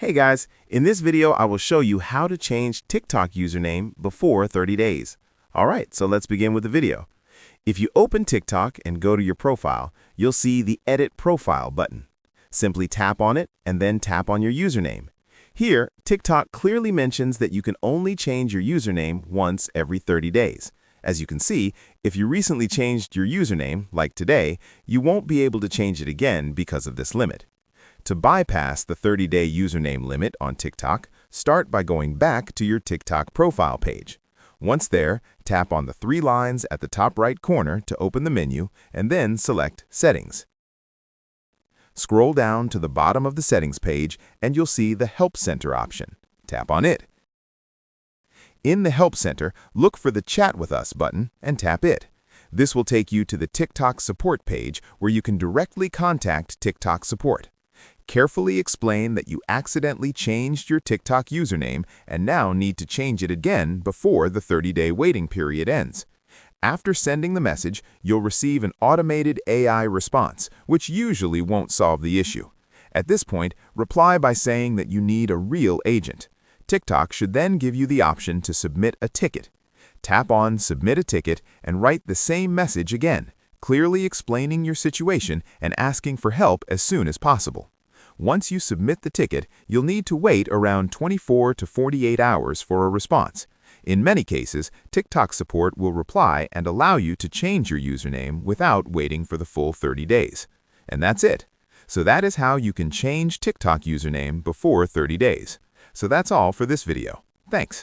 Hey guys, in this video I will show you how to change TikTok username before 30 days. Alright, so let's begin with the video. If you open TikTok and go to your profile, you'll see the Edit Profile button. Simply tap on it and then tap on your username. Here, TikTok clearly mentions that you can only change your username once every 30 days. As you can see, if you recently changed your username, like today, you won't be able to change it again because of this limit. To bypass the 30-day username limit on TikTok, start by going back to your TikTok profile page. Once there, tap on the three lines at the top right corner to open the menu and then select Settings. Scroll down to the bottom of the Settings page and you'll see the Help Center option. Tap on it. In the Help Center, look for the Chat with Us button and tap it. This will take you to the TikTok support page where you can directly contact TikTok support. Carefully explain that you accidentally changed your TikTok username and now need to change it again before the 30-day waiting period ends. After sending the message, you'll receive an automated AI response, which usually won't solve the issue. At this point, reply by saying that you need a real agent. TikTok should then give you the option to submit a ticket. Tap on Submit a Ticket and write the same message again, clearly explaining your situation and asking for help as soon as possible. Once you submit the ticket, you'll need to wait around 24 to 48 hours for a response. In many cases, TikTok support will reply and allow you to change your username without waiting for the full 30 days. And that's it. So that is how you can change TikTok username before 30 days. So that's all for this video. Thanks.